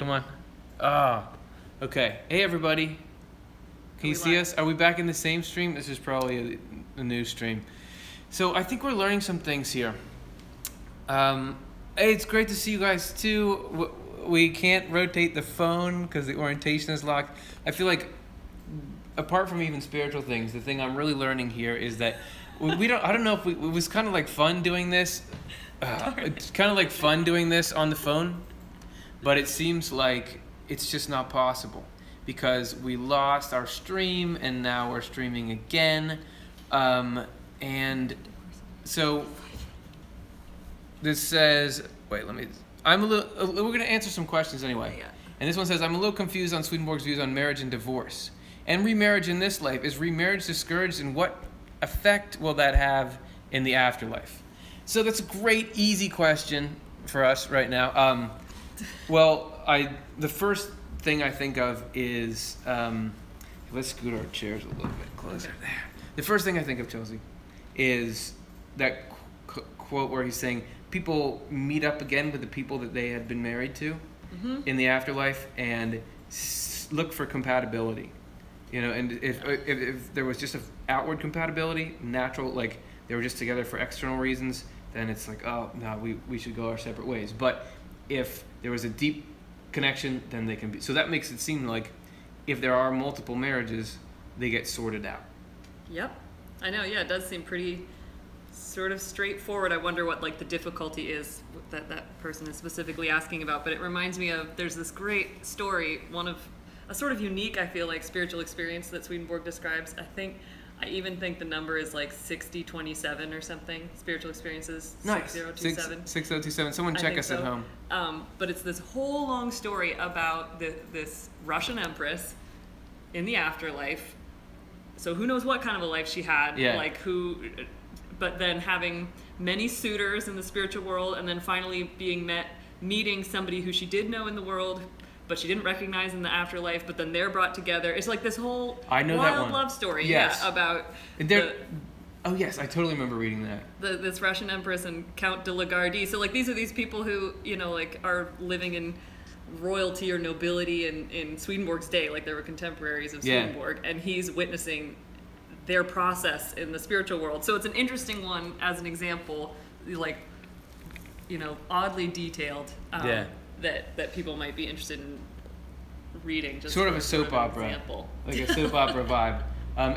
Come on. Ah. Okay. Hey, everybody. Can you see us? Are we back in the same stream? This is probably a new stream. So I think we're learning some things here. Hey, it's great to see you guys too. We can't rotate the phone because the orientation is locked. I feel like, apart from even spiritual things, the thing I'm really learning here is that we don't. I don't know if it was kind of like fun doing this. It's kind of like fun doing this on the phone, but it seems like it's just not possible because we lost our stream and now we're streaming again. And so this says, wait, we're going to answer some questions anyway. Yeah. And this one says, I'm a little confused on Swedenborg's views on marriage and divorce and remarriage in this life. Is remarriage discouraged, and what effect will that have in the afterlife? So that's a great, easy question for us right now. The first thing I think of is, let's scoot our chairs a little bit closer there. The first thing I think of, Chelsea, is that quote where he's saying people meet up again with the people that they had been married to in the afterlife and look for compatibility. You know, and if there was just an outward compatibility, natural, like they were just together for external reasons, then it's like, oh, no, we should go our separate ways. But if there was a deep connection, then they can be. So that makes it seem like if there are multiple marriages, they get sorted out. Yep. I know, yeah, it does seem pretty sort of straightforward. I wonder what like the difficulty is that person is specifically asking about. But it reminds me of, there's this great story, one of a sort of unique, I feel like, spiritual experience that Swedenborg describes. I even think the number is like 6027 or something. Spiritual experiences. Nice. 6027. 6027. Someone check us at home. But it's this whole long story about this Russian empress in the afterlife. So who knows what kind of a life she had. Yeah. But then having many suitors in the spiritual world, and then finally meeting somebody who she did know in the world, but she didn't recognize in the afterlife, but then they're brought together. It's like this whole wild love story. Yes. Yeah, about oh yes, I totally remember reading that. This Russian empress and Count de la Gardie. So like these are these people who, you know, like are living in royalty or nobility in Swedenborg's day, like they were contemporaries of Swedenborg, and he's witnessing their process in the spiritual world. So it's an interesting one as an example, like, you know, oddly detailed. That people might be interested in reading. Just sort of a soap opera, example. Like a soap opera vibe.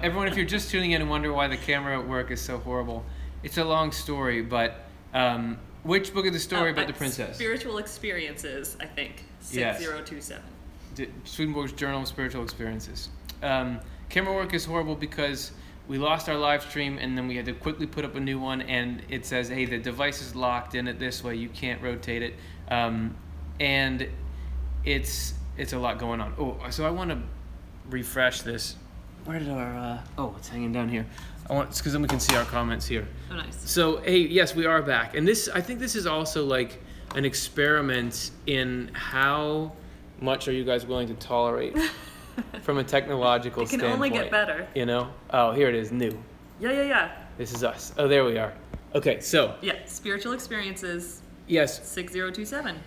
Everyone, if you're just tuning in and wonder why the camera work is so horrible, it's a long story, but which book is the story about the princess? Spiritual Experiences, I think, 6027. Yes. Swedenborg's Journal of Spiritual Experiences. Camera work is horrible because we lost our live stream and then we had to quickly put up a new one, and it says, hey, the device is locked in it this way, you can't rotate it. And it's a lot going on. Oh, so I want to refresh this. Where did our it's hanging down here. It's because then we can see our comments here. Oh, nice. So hey, yes, we are back, and I think this is also like an experiment in how much are you guys willing to tolerate from a technological standpoint. It can only get better. You know? Oh, here it is, new. Yeah. This is us. Oh, there we are. Okay, so. Yeah, Spiritual Experiences. Yes. 6027.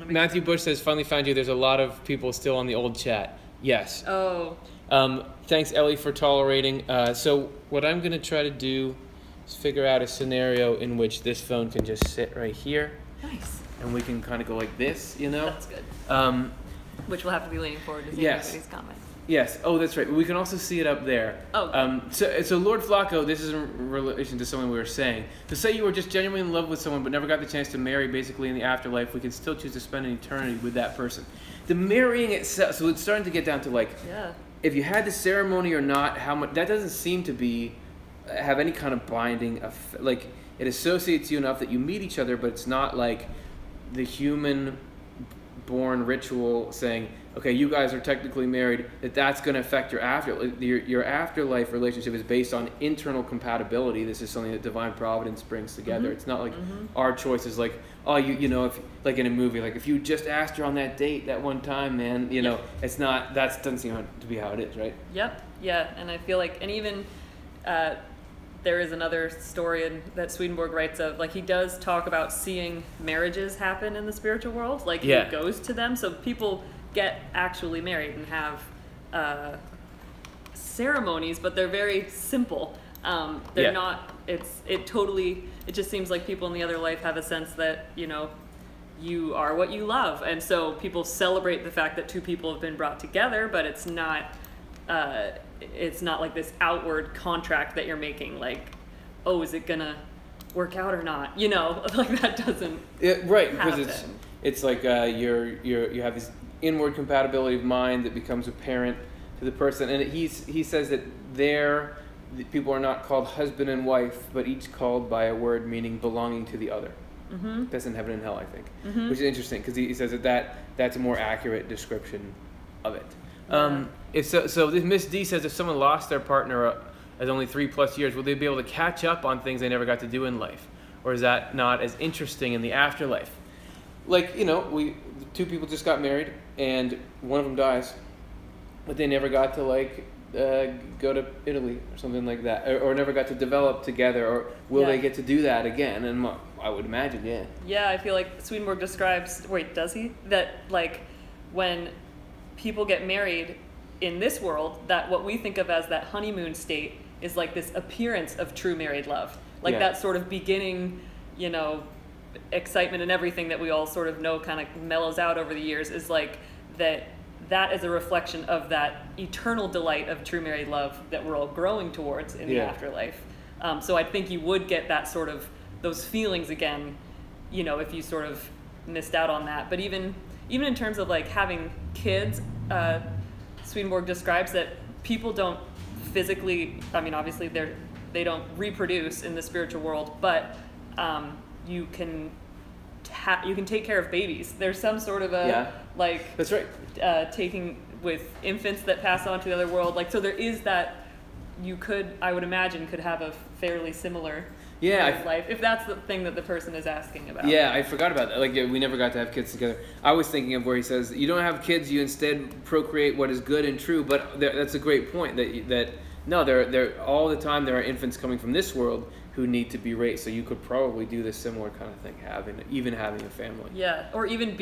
Matthew Bush says, finally found you. There's a lot of people still on the old chat. Yes. Oh. Thanks, Ellie, for tolerating. So what I'm going to try to do is figure out a scenario in which this phone can just sit right here. Nice. And we can kind of go like this, you know? That's good. Which we'll have to be leaning forward to see everybody's comments. Yes. Oh, that's right. We can also see it up there. Oh. So Lord Flacco, this is in relation to something we were saying. To say you were just genuinely in love with someone but never got the chance to marry basically in the afterlife, we can still choose to spend an eternity with that person. The marrying itself, so it's starting to get down to like, if you had the ceremony or not, how much, that doesn't seem to have any kind of binding, like it associates you enough that you meet each other, but it's not like the human born ritual saying, okay, you guys are technically married, that's going to affect your afterlife. Your afterlife relationship is based on internal compatibility. This is something that divine providence brings together. It's not like our choices, like, oh, you know, if like in a movie, like if you just asked her on that date that one time, man, you know, it's not, that doesn't seem to be how it is, right? Yep. Yeah. And I feel like, and even there is another story that Swedenborg writes of, like, he does talk about seeing marriages happen in the spiritual world, like he goes to them, so people get actually married and have ceremonies, but they're very simple. They're not, it just seems like people in the other life have a sense that, you know, you are what you love, and so people celebrate the fact that two people have been brought together, but it's not like this outward contract that you're making, like, oh, is it gonna work out or not? You know, like that doesn't right, happen. because it's like you have this inward compatibility of mind that becomes apparent to the person, and he says that the people are not called husband and wife, but each called by a word meaning belonging to the other. Mm-hmm. That's in heaven and hell, I think, mm-hmm. which is interesting because he says that's a more accurate description of it. Yeah. So this Miss D says if someone lost their partner as only 3+ years, will they be able to catch up on things they never got to do in life, or is that not as interesting in the afterlife? Like, you know, two people just got married and one of them dies, but they never got to like go to Italy or something like that, or never got to develop together, or will they get to do that again? And I would imagine, yeah, I feel like Swedenborg describes, does he, that like when people get married in this world, that what we think of as that honeymoon state is like this appearance of true married love, like that sort of beginning, you know, excitement and everything that we all sort of know kind of mellows out over the years, is like that is a reflection of that eternal delight of true married love that we're all growing towards in the afterlife. So I think you would get that sort of, those feelings again, you know, if you sort of missed out on that. But even in terms of like having kids, Swedenborg describes that people don't physically, I mean, obviously they don't reproduce in the spiritual world, but you can take care of babies. There's some sort of like, that's right, taking with infants that pass on to the other world. Like, so there is that, I would imagine, could have a fairly similar life, if that's the thing that the person is asking about. Yeah, I forgot about that. Like, we never got to have kids together. I was thinking of where he says, you don't have kids, you instead procreate what is good and true. But that's a great point, that no, there all the time there are infants coming from this world who need to be raised. So you could probably do this similar kind of thing, having a family. Yeah, or even it'd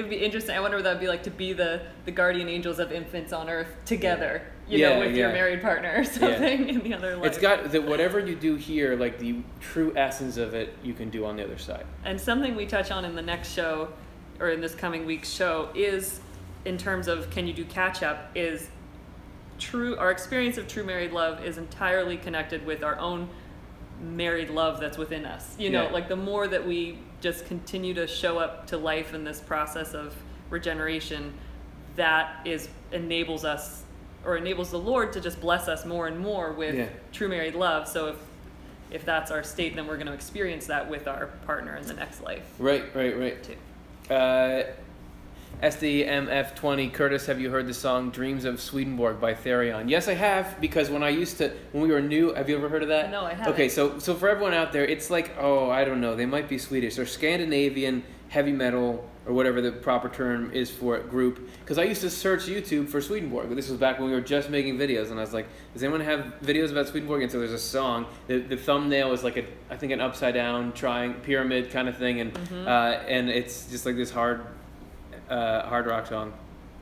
be interesting. I wonder what that would be like, to be the guardian angels of infants on Earth together, you know, with your married partner or something in the other life. It's got that whatever you do here, like the true essence of it, you can do on the other side. And something we touch on in the next show, or in this coming week's show, is in terms of can you do catch up, is our experience of true married love is entirely connected with our own married love that's within us, you know, like the more that we just continue to show up to life in this process of regeneration, that enables the Lord to just bless us more and more with true married love. So if that's our state, then we're going to experience that with our partner in the next life. Right too. SDMF20, Curtis, have you heard the song Dreams of Swedenborg by Therion? Yes, I have, because when we were new, have you ever heard of that? No, I haven't. Okay, so for everyone out there, it's like, I don't know, they might be Swedish, or Scandinavian heavy metal, or whatever the proper term is for it, group. Because I used to search YouTube for Swedenborg, but this was back when we were just making videos, and I was like, does anyone have videos about Swedenborg? And so there's a song. The thumbnail is like I think an upside down pyramid kind of thing, and it's just like this hard rock song,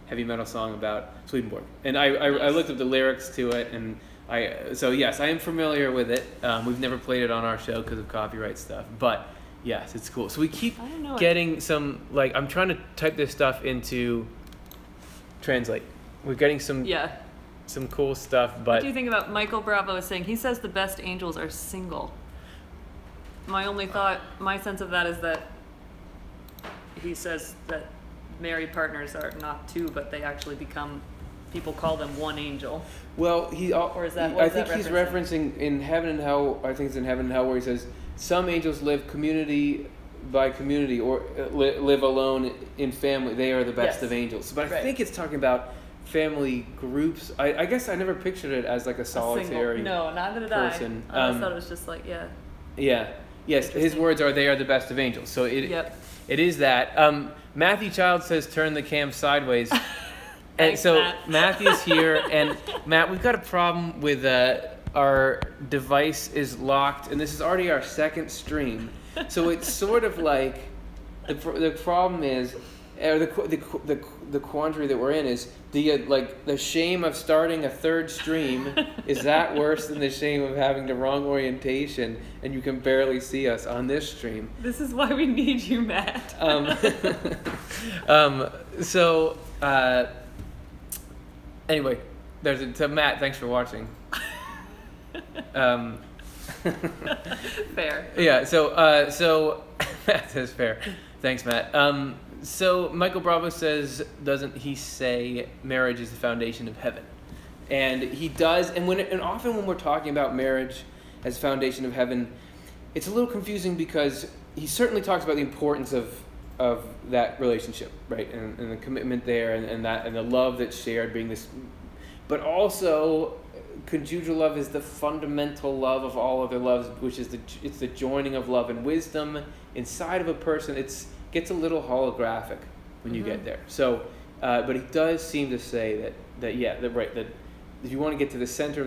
heavy metal song about Swedenborg. And I looked up the lyrics to it, and so yes, I am familiar with it. We've never played it on our show because of copyright stuff, but yes, it's cool. So we keep getting some, like, I'm trying to type this stuff into Translate. We're getting some cool stuff, but... What do you think about Michael Bravo is saying, he says the best angels are single. My sense of that is that he says that married partners are not two, but they actually become, people call them one angel. Well, I think he's referencing in Heaven and Hell. I think it's in Heaven and Hell where he says some angels live community by community, or live alone in family. They are the best of angels. But I think it's talking about family groups. I guess I never pictured it as like a solitary No, neither did person. I thought it was just like, Yes, his words are, they are the best of angels. So it is that. Matthew Child says, turn the cam sideways. And Thanks, so Matt. Matthew's here, and Matt, we've got a problem with our device is locked, and this is already our second stream. So it's sort of like the problem is, or the quandary that we're in is the shame of starting a third stream. Is that worse than the shame of having the wrong orientation and you can barely see us on this stream? This is why we need you, Matt. Anyway, so Matt, thanks for watching. Fair. Yeah. So Matt says fair. Thanks, Matt. So Michael Bravo says, doesn't he say marriage is the foundation of heaven? And he does. And often when we're talking about marriage as foundation of heaven, it's a little confusing because he certainly talks about the importance of that relationship, right, and the commitment there, and the love that's shared being this. But also, conjugal love is the fundamental love of all other loves, which is it's the joining of love and wisdom inside of a person. Gets a little holographic when you get there. So, but he does seem to say that if you want to get to the center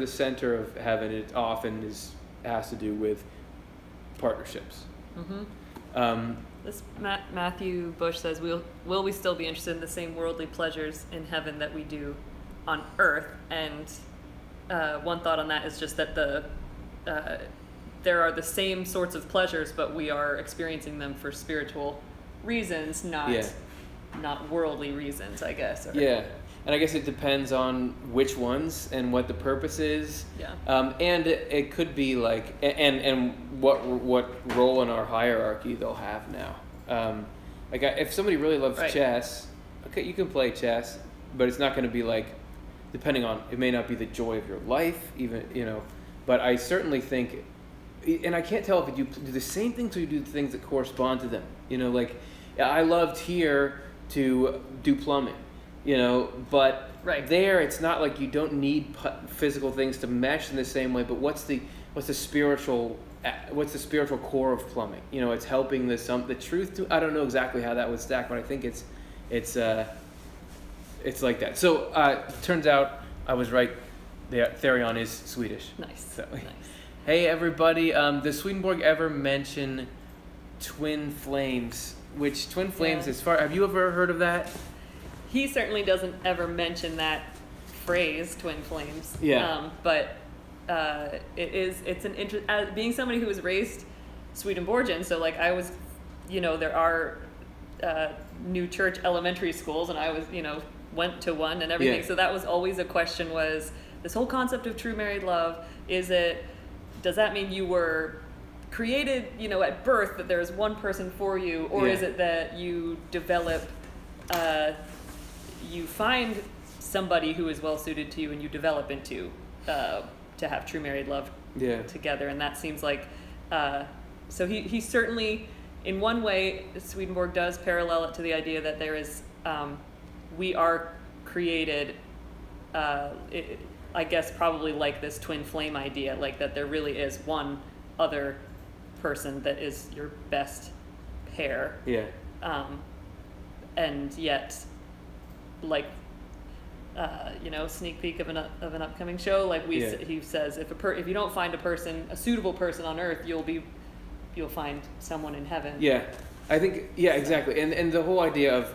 of heaven, it often has to do with partnerships. This Matthew Bush says, will we still be interested in the same worldly pleasures in heaven that we do on earth? And one thought on that is just that there are the same sorts of pleasures, but we are experiencing them for spiritual reasons, not worldly reasons, I guess. Yeah, and I guess it depends on which ones and what the purpose is. Yeah. And it could be like, and what role in our hierarchy they'll have now. If somebody really loves chess, okay, you can play chess, but it's not going to be like, depending on, it may not be the joy of your life, even, but I certainly think, and I can't tell if you do the same things or you do the things that correspond to them. I loved here to do plumbing, but there it's not like you don't need physical things to mesh in the same way. But what's the spiritual core of plumbing? It's helping the truth to. I don't know exactly how that would stack, but I think it's like that. So turns out I was right. Therion is Swedish. Nice. So. Nice. Hey everybody, does Swedenborg ever mention twin flames? Which twin flames, have you ever heard of that? He certainly doesn't ever mention that phrase, twin flames. Yeah. But it's an interest, being somebody who was raised Swedenborgian, so like I was, there are new church elementary schools, and I was, went to one and everything. Yeah. So that was always a question, was this whole concept of true married love, does that mean you were created, at birth, that there's one person for you, or is it that you develop, you find somebody who is well suited to you and you develop into to have true married love together? And that seems like, so he certainly, in one way, Swedenborg does parallel it to the idea that there is, we are created, I guess probably like this twin flame idea, like that there really is one other person that is your best pair. Yeah. And yet, like, sneak peek of an upcoming show, like he says, if you don't find a suitable person on earth, you'll find someone in heaven. Yeah, I think exactly, and the whole idea of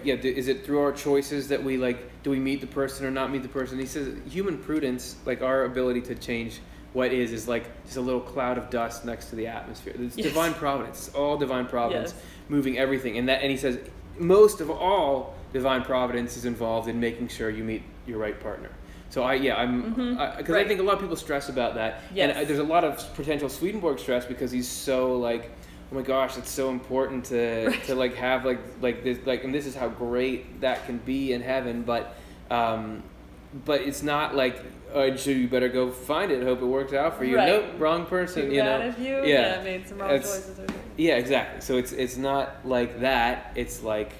is it through our choices that we do we meet the person or not meet the person? He says human prudence, like our ability to change what is like just a little cloud of dust next to the atmosphere. It's divine providence. It's all divine providence moving everything, and he says most of all divine providence is involved in making sure you meet your right partner. So I think a lot of people stress about that, and there's a lot of potential Swedenborg stress because he's so like, oh my gosh, it's so important to have like this, and this is how great that can be in heaven, but it's not like, so you better go find it, hope it works out for you. Nope, wrong person. Too bad of you. Yeah, made some wrong choices. Yeah, exactly. So it's not like that. It's like,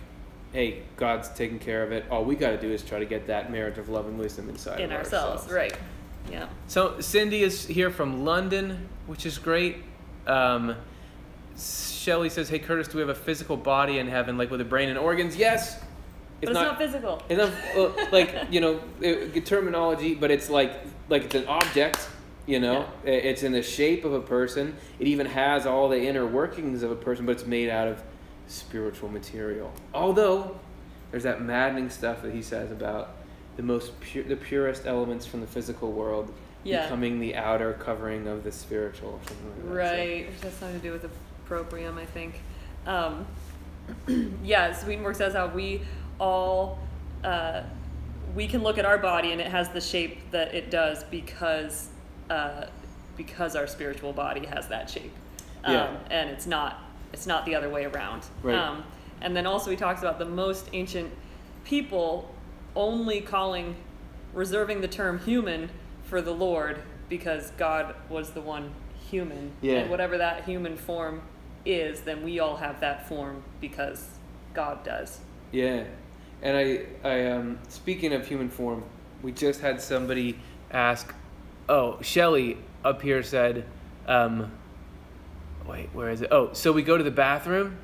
hey, God's taking care of it. All we got to do is try to get that marriage of love and wisdom inside of ourselves. Right. Yeah. So Cindy is here from London, which is great. Shelley says, hey, Curtis, do we have a physical body in heaven, like with a brain and organs? Yes. But it's not physical. It's not, terminology, but it's like it's an object, you know? Yeah. It's in the shape of a person. It even has all the inner workings of a person, but it's made out of spiritual material. Although there's that maddening stuff that he says about the purest elements from the physical world becoming the outer covering of the spiritual, or something like that. Right. It has something to do with the proprium, I think. Swedenborg says how we all we can look at our body and it has the shape that it does because our spiritual body has that shape, and it's not the other way around. Right. And then also he talks about the most ancient people only reserving the term human for the Lord because God was the one human. Yeah. And whatever that human form is, then we all have that form because God does. Yeah. And I speaking of human form, we just had somebody ask, Shelly up here said, wait, where is it? Oh, so we go to the bathroom?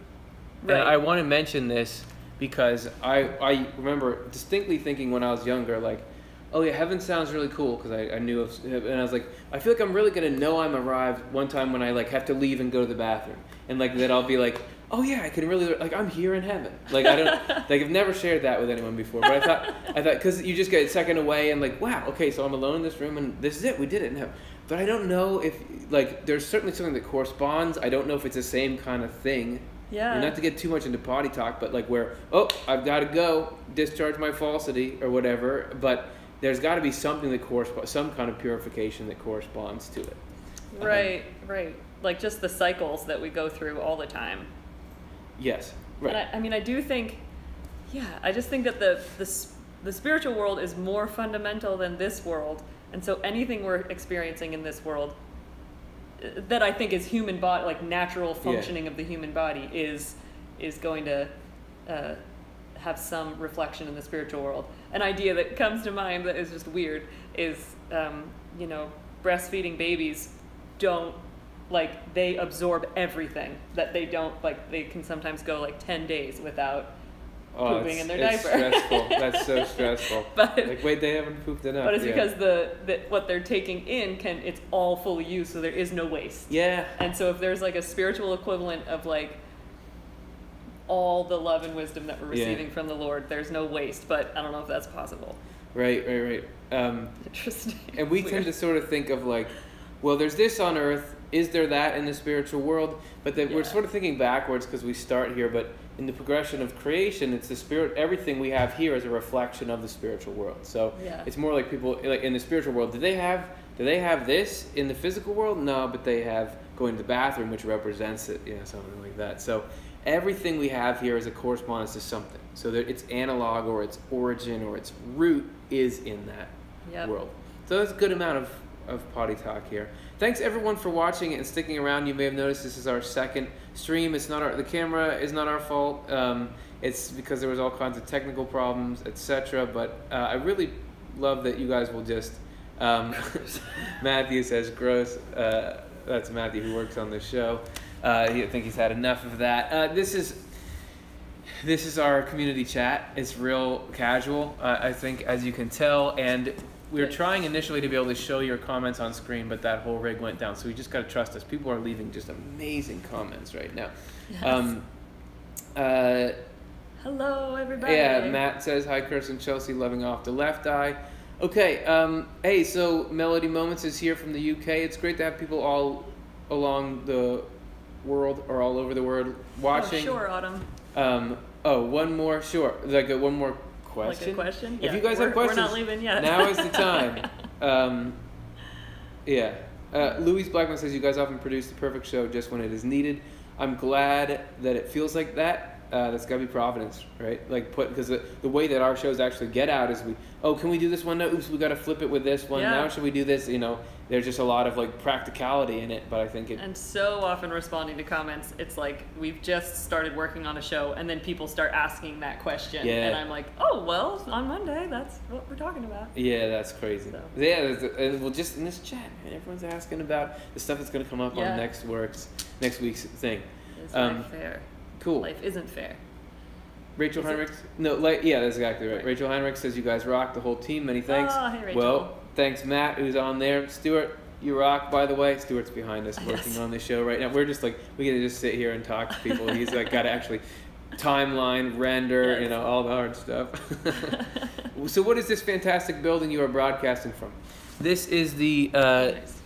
Right. And I want to mention this because I remember distinctly thinking when I was younger, like, oh yeah, heaven sounds really cool, because I knew of, and I was like, I feel like I'm really going to know I'm arrived one time when I like have to leave and go to the bathroom. And like that I'll be like, oh yeah, I can really, like, I'm here in heaven. Like, I don't, like, I've never shared that with anyone before, but I thought, because you just get a second away and like, wow, okay, so I'm alone in this room and this is it, we did it in heaven. But I don't know if, like, there's certainly something that corresponds. I don't know if it's the same kind of thing. Yeah. And not to get too much into potty talk, but like where, I've got to go, discharge my falsity or whatever, but there's got to be something that corresponds, some kind of purification that corresponds to it. Right. Like just the cycles that we go through all the time. Yes. Right. And I do think, I just think that the spiritual world is more fundamental than this world, and so anything we're experiencing in this world that I think is human body, like natural functioning of the human body, is going to have some reflection in the spiritual world. An idea that comes to mind that is just weird is, breastfeeding babies don't, like, they absorb everything that they don't, like, they can sometimes go like 10 days without pooping in their diaper. It's stressful. That's so stressful. But, like, wait, they haven't pooped enough. But it's because what they're taking in it's all fully used, so there is no waste. Yeah. And so if there's like a spiritual equivalent of like all the love and wisdom that we're receiving from the Lord, there's no waste. But I don't know if that's possible. Right. Interesting. And we tend to sort of think of like, well, there's this on earth. Is there that in the spiritual world? But we're sort of thinking backwards because we start here. But in the progression of creation, it's the spirit. Everything we have here is a reflection of the spiritual world. So it's more like people like in the spiritual world. Do they have this in the physical world? No, but they have going to the bathroom, which represents it. Something like that. So everything we have here is a correspondence to something. So that its analog or its origin or its root is in that world. So that's a good amount of potty talk here. Thanks everyone for watching and sticking around. You may have noticed this is our second stream. It's not the camera is not our fault. It's because there was all kinds of technical problems, etc. But I really love that you guys will just. Matthew says gross. That's Matthew who works on this show. I think he's had enough of that. This is our community chat. It's real casual, I think, as you can tell, and we were trying initially to be able to show your comments on screen, but that whole rig went down, so we just got to trust us. People are leaving just amazing comments right now. Yes. Hello, everybody. Yeah, Matt says, hi, Kirsten Chelsea, loving Off the Left Eye. Okay, hey, so Melody Moments is here from the UK. It's great to have people all along the world, or all over the world, watching. Oh, sure, Autumn. One more, sure. Like one more question? Like a question? If you guys have questions, we're not leaving yet. Now is the time. Louise Blackman says, you guys often produce the perfect show just when it is needed. I'm glad that it feels like that. That's got to be Providence, right? Like because the way that our shows actually get out is can we do this one? No, oops, we got to flip it with this one. Now should we do this? There's just a lot of like practicality in it, but I think and so often responding to comments, it's like we've just started working on a show, and then people start asking that question, and I'm like, oh well, on Monday, that's what we're talking about. Yeah, that's crazy. So. And we'll just in this chat, man, everyone's asking about the stuff that's going to come up on next week's thing. Is life fair? Cool. Life isn't fair. Rachel Heinrich. That's exactly right. Rachel Heinrich says, you guys rock, the whole team. Many thanks. Oh, hey, Rachel. Well, thanks, Matt, who's on there. Stuart, You rock, by the way. Stuart's behind us working Yes. on the show right now. We're just like, we get to just sit here and talk to people. He's like got to actually timeline, render, Yes. you know, all the hard stuff. So what is this fantastic building you are broadcasting from? This is the Nice.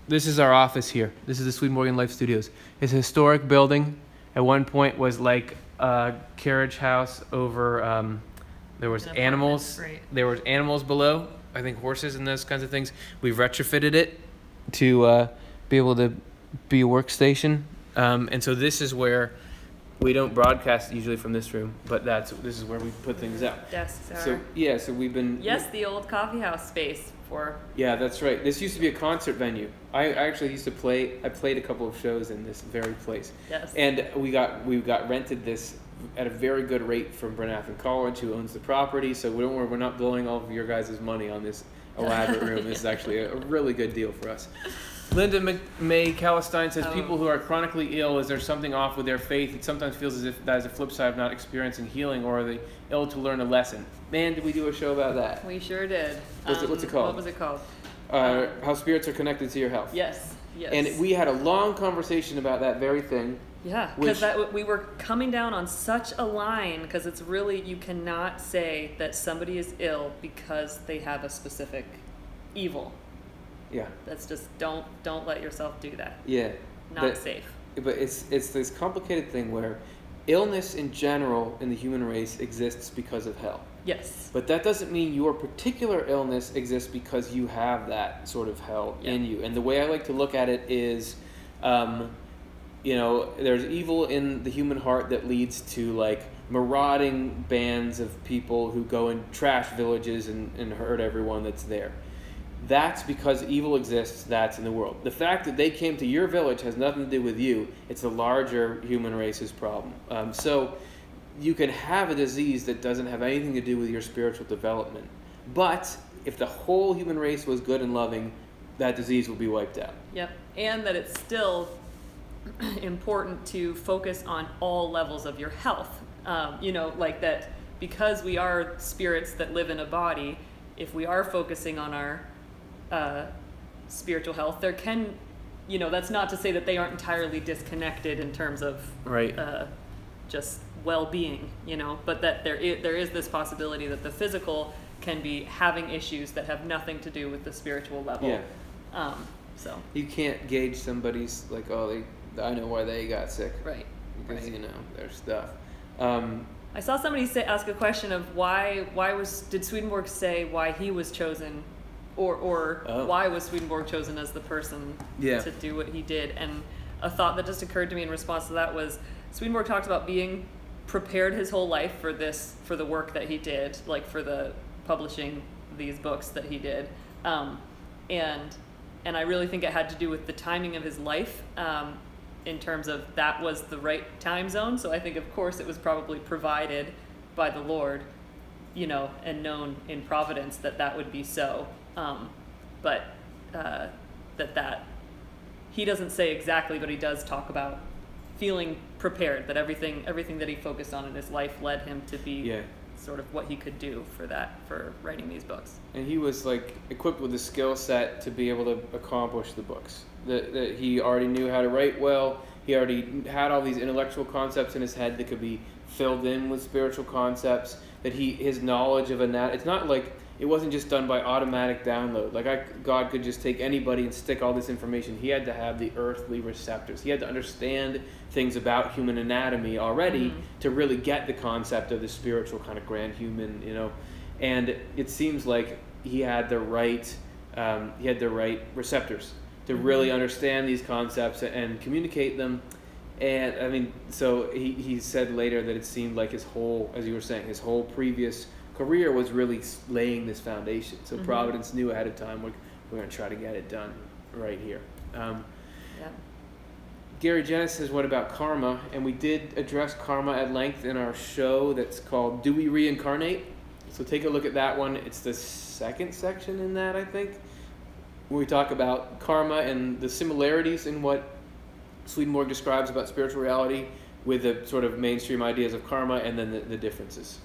this is our office here. This is the Swedenborg and Life Studios. It's a historic building. At one point was like a carriage house over. There was An animals. apartment, right. There was animals below. I think horses and those kinds of things. We've retrofitted it to be able to be a workstation. And so this is where we don't broadcast usually from this room, but this is where we put things out. Desks are. So yeah, so we've been. Yes, the old coffee house space for. Yeah, that's right. This used to be a concert venue. I actually used to play. I played a couple of shows in this very place. Yes. And we got rented this at a very good rate from Brenathan College, who owns the property. So don't worry, we're not blowing all of your guys' money on this elaborate room. This is actually a really good deal for us. Linda May Calistine says, people who are chronically ill, is there something off with their faith? It sometimes feels as if that is a flip side of not experiencing healing, or are they ill to learn a lesson? Man, did we do a show about that? We sure did. What's it called? What was it called? How spirits are connected to your health. Yes. Yes. And we had a long conversation about that very thing. Yeah, because we were coming down on such a line, because it's really, you cannot say that somebody is ill because they have a specific evil. Yeah. That's just, don't let yourself do that. Yeah. Not safe. But it's this complicated thing where illness in general in the human race exists because of hell. Yes. But that doesn't mean your particular illness exists because you have that sort of hell in you. And the way I like to look at it is, there's evil in the human heart that leads to like marauding bands of people who go and trash villages and hurt everyone that's there. That's because evil exists, that's in the world. The fact that they came to your village has nothing to do with you. It's the larger human race's problem. So you can have a disease that doesn't have anything to do with your spiritual development. But if the whole human race was good and loving, that disease will be wiped out. Yep. And that it's still important to focus on all levels of your health. Like that, because we are spirits that live in a body, if we are focusing on our spiritual health, there can, that's not to say that they aren't entirely disconnected in terms of just well-being, but that there is this possibility that the physical can be having issues that have nothing to do with the spiritual level. Yeah. So you can't gauge somebody's like, I know why they got sick. Right. Because their stuff. I saw somebody ask a question of did Swedenborg say why he was chosen, or why was Swedenborg chosen as the person to do what he did? And a thought that just occurred to me in response to that was, Swedenborg talked about being prepared his whole life for the work that he did, like for the publishing these books that he did, and I really think it had to do with the timing of his life. In terms of that was the right time zone. So I think, of course, it was probably provided by the Lord, and known in providence that would be so. But that he doesn't say exactly, but he does talk about feeling prepared, that everything that he focused on in his life led him to be sort of what he could do for writing these books. And he was like equipped with the skill set to be able to accomplish the books. That he already knew how to write well. He already had all these intellectual concepts in his head that could be filled in with spiritual concepts. That his knowledge of it's not like it wasn't just done by automatic download. Like God could just take anybody and stick all this information. He had to have the earthly receptors. He had to understand things about human anatomy already to really get the concept of the spiritual kind of grand human, And it seems like he had the right receptors to really understand these concepts and communicate them. And I mean, so he said later that it seemed like his whole, as you were saying, his whole previous career was really laying this foundation. So Providence knew ahead of time, we're going to try to get it done right here. Gary Jennis says, what about karma? And we did address karma at length in our show that's called Do We Reincarnate? So take a look at that one. It's the second section in that, I think, where we talk about karma and the similarities in what Swedenborg describes about spiritual reality with the sort of mainstream ideas of karma, and then the differences.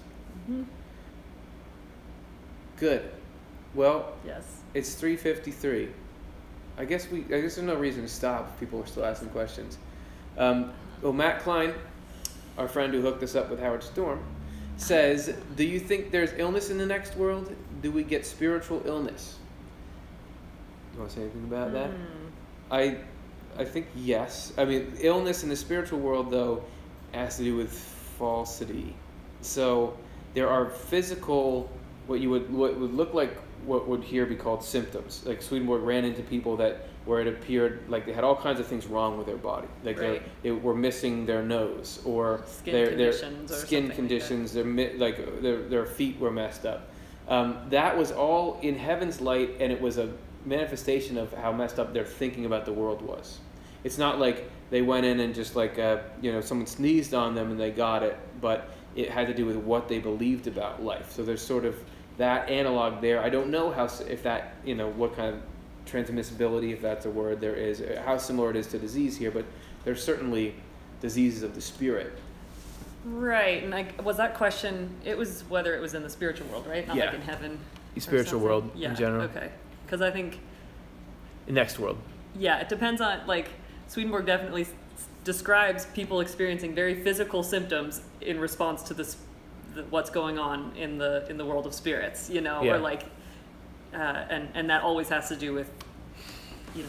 Good. Well, yes. It's 3:53. I guess there's no reason to stop if people are still asking questions. Well, Matt Klein, our friend who hooked us up with Howard Storm, says, do you think there's illness in the next world? Do we get spiritual illness? You want to say anything about that? I think yes. I mean, illness in the spiritual world, though, has to do with falsity. So there are physical, what would look like what would here be called symptoms. Like Swedenborg ran into people where it appeared like they had all kinds of things wrong with their body. Like they were missing their nose, or their skin conditions. Their feet were messed up. That was all in heaven's light, and it was a manifestation of how messed up their thinking about the world was. It's not like they went in and just like someone sneezed on them and they got it, but it had to do with what they believed about life. So there's sort of that analog there. I don't know if that, what kind of transmissibility, if that's a word, there is, how similar it is to disease here, but there's certainly diseases of the spirit. Right, and was that question, it was whether it was in the spiritual world, right? Not like in heaven. The spiritual world in general. Okay. Because I think... The next world. Yeah, it depends on, Swedenborg definitely describes people experiencing very physical symptoms in response to what's going on in the world of spirits, or and that always has to do with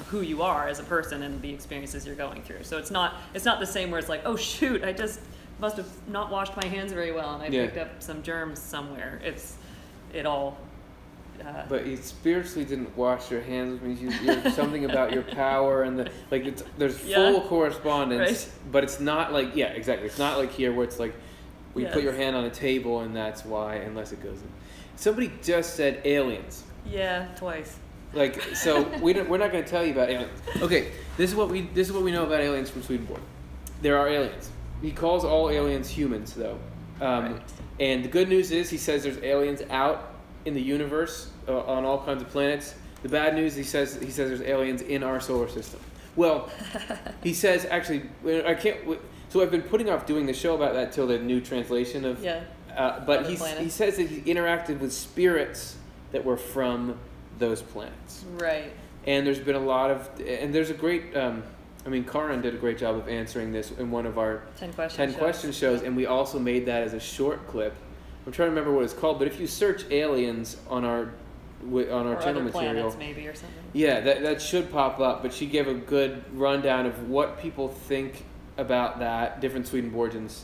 who you are as a person and the experiences you're going through. So it's not the same where it's like, oh shoot, I just must have not washed my hands very well and I picked up some germs somewhere. It all. But you spiritually didn't wash your hands, which means you're something about your power and there's full correspondence, right. But it's not like exactly. It's not like here where it's like you put your hand on a table and that's why, unless it goes in. Somebody just said aliens. Yeah, twice. So we're not going to tell you about aliens. Okay, this is what we know about aliens from Swedenborg. There are aliens. He calls all aliens humans, though. Right. And the good news is he says there's aliens out in the universe on all kinds of planets. The bad news, he says there's aliens in our solar system. Well, he says actually I can't. So I've been putting off doing the show about that till the new translation of. Yeah. But he says that he interacted with spirits that were from those planets. Right. And there's been a lot of, and there's a great. Karin did a great job of answering this in one of our 10 question shows, and we also made that as a short clip. I'm trying to remember what it's called, but if you search aliens on our channel material, planets maybe or something. Yeah, that should pop up. But she gave a good rundown of what people think about that. Different Swedenborgians.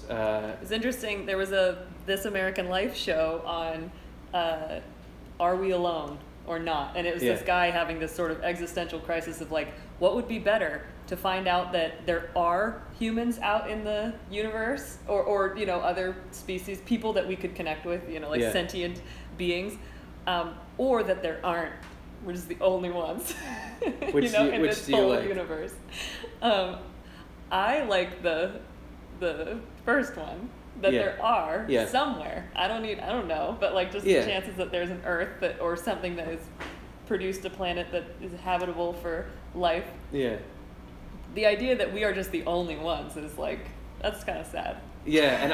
It's interesting. There was a This American Life show on Are We Alone or Not? And it was this guy having this sort of existential crisis of what would be better, to find out that there are humans out in the universe or other species, people that we could connect with, sentient beings, or that there aren't. We're just the only ones, in this whole universe. I like the first one, that there are somewhere. I don't know, but just the chances that there's an Earth or something that has produced a planet that is habitable for life. Yeah. The idea that we are just the only ones is that's kind of sad. Yeah, and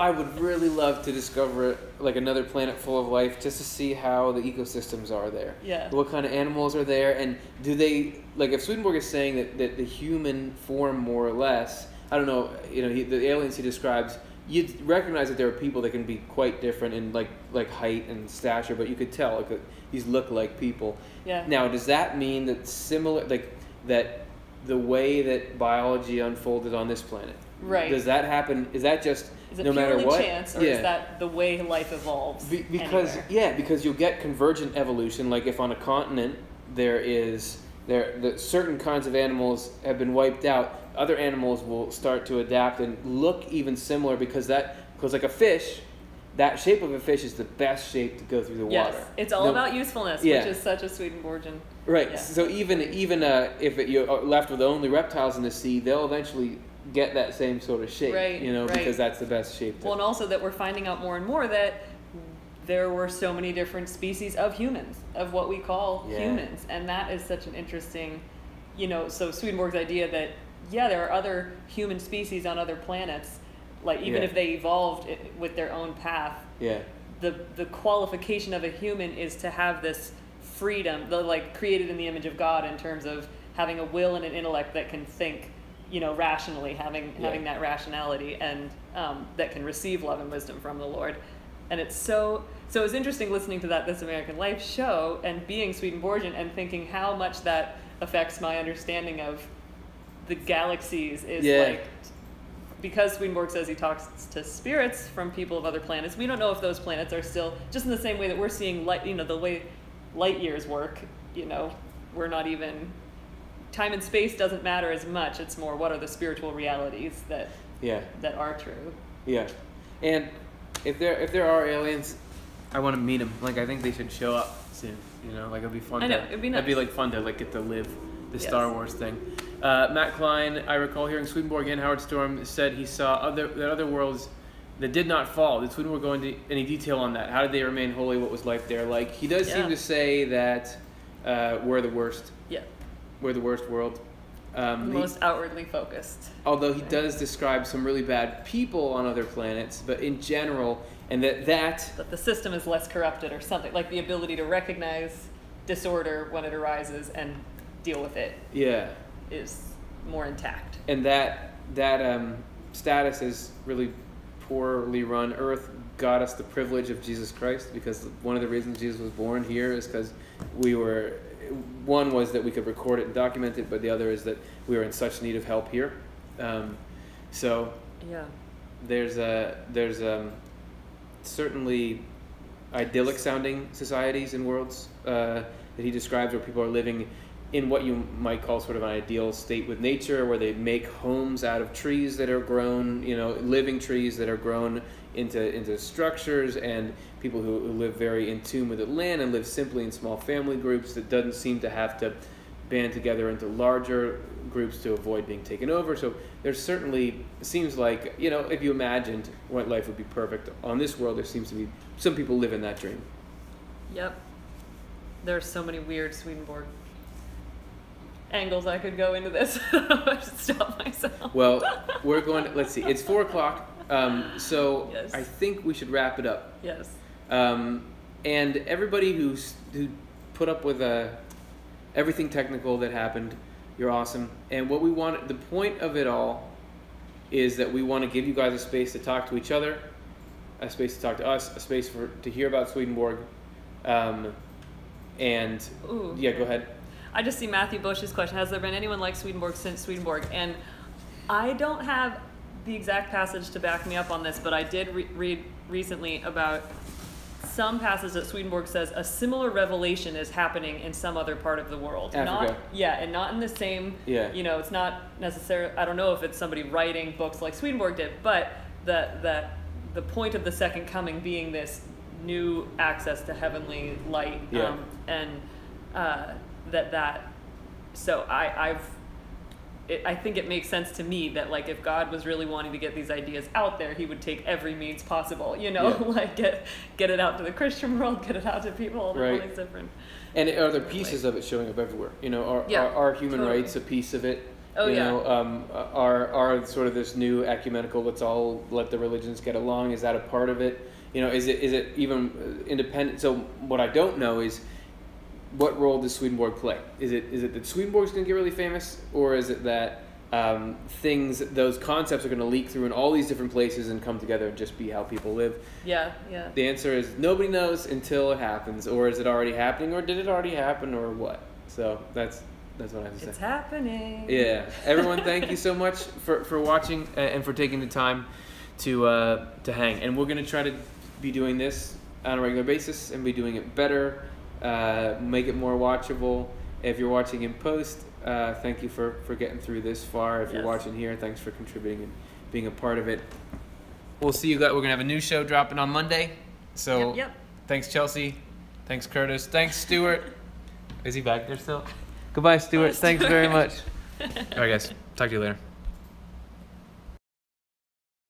I would really love to discover another planet full of life just to see how the ecosystems are there. Yeah. What kind of animals are there, and do they if Swedenborg is saying that the human form more or less, I don't know, the aliens he describes, you'd recognize that there are people that can be quite different in like height and stature, but you could tell that these look like people. Yeah. Now, does that mean that that the way that biology unfolded on this planet, right? Does that happen? Is that just no matter what? Chance, or is that the way life evolves? Because you'll get convergent evolution. Like if on a continent certain kinds of animals have been wiped out, other animals will start to adapt and look even similar because like a fish. That shape of a fish is the best shape to go through the water. Yes, it's all about usefulness, which is such a Swedenborgian. Right. Yeah. So even if you're left with only reptiles in the sea, they'll eventually get that same sort of shape. Right. Because that's the best shape. Well, and also that we're finding out more and more that there were so many different species of humans, of what we call humans, and that is such an interesting, So Swedenborg's idea that there are other human species on other planets. Even if they evolved with their own path, the qualification of a human is to have this freedom, the like created in the image of God in terms of having a will and an intellect that can think, rationally, having that rationality, and that can receive love and wisdom from the Lord. And it's so it's interesting listening to that This American Life show and being Swedenborgian and thinking how much that affects my understanding of the galaxies is like, because Swedenborg says he talks to spirits from people of other planets, we don't know if those planets are still, just in the same way that we're seeing light, the way light years work, we're not even, time and space doesn't matter as much. It's more, what are the spiritual realities that are true. Yeah. And if there are aliens, I want to meet them. Like, I think they should show up soon. Like it'd be fun. I know, it'd be nice. It'd be like fun to like get to live the Star Wars thing. Matt Klein, I recall hearing Swedenborg and Howard Storm said he saw other worlds that did not fall. Did Swedenborg go into any detail on that? How did they remain holy? What was life there like? He does seem to say that we're the worst. Yeah. We're the worst world. Most outwardly focused. Although he does describe some really bad people on other planets, but in general, and that the system is less corrupted or something, like the ability to recognize disorder when it arises and deal with it. Yeah. Is more intact. And that status is really poorly run. Earth got us the privilege of Jesus Christ, because one of the reasons Jesus was born here is because one was that we could record it and document it, but the other is that we were in such need of help here. So there's certainly idyllic sounding societies and worlds that he describes, where people are living in what you might call sort of an ideal state with nature, where they make homes out of trees that are grown, living trees that are grown into structures, and people who live very in tune with the land and live simply in small family groups that doesn't seem to have to band together into larger groups to avoid being taken over. So there's certainly, it seems like, if you imagined what life would be perfect on this world, there seems to be some people live in that dream. Yep. There are so many weird Swedenborg angles I could go into this. I should stop myself. Well, we're going to, let's see, it's 4:00, so yes. I think we should wrap it up. Yes. And everybody who put up with everything technical that happened, you're awesome. And what we want, the point of it all is that we want to give you guys a space to talk to each other, a space to talk to us, a space to hear about Swedenborg. And Ooh. Yeah, go ahead. I just see Matthew Bush's question. Has there been anyone like Swedenborg since Swedenborg? And I don't have the exact passage to back me up on this, but I did read recently about some passage that Swedenborg says a similar revelation is happening in some other part of the world. Africa. And not in the same, it's not necessarily, I don't know if it's somebody writing books like Swedenborg did, but the point of the second coming being this new access to heavenly light. So I think it makes sense to me that, like, if God was really wanting to get these ideas out there, he would take every means possible, like get it out to the Christian world, get it out to people, all these different. And are there pieces of it showing up everywhere? Are human rights a piece of it? Are sort of this new ecumenical, let's all let the religions get along, is that a part of it? Is it even independent? So what I don't know is, what role does Swedenborg play? Is it that Swedenborg's going to get really famous, or is it that those concepts are going to leak through in all these different places and come together and just be how people live? Yeah. The answer is nobody knows until it happens, or is it already happening, or did it already happen, or what? So that's what I have to say. It's happening. Yeah. Everyone, thank you so much for watching and for taking the time to hang. And we're going to try to be doing this on a regular basis and be doing it better. Make it more watchable. If you're watching in post, thank you for getting through this far. If you're watching here, thanks for contributing and being a part of it. We'll see you guys. We're gonna have a new show dropping on Monday. So Thanks, Chelsea. Thanks, Curtis. Thanks, Stuart. Is he back there still? Goodbye, Stuart. Thanks very much. All right, guys. Talk to you later.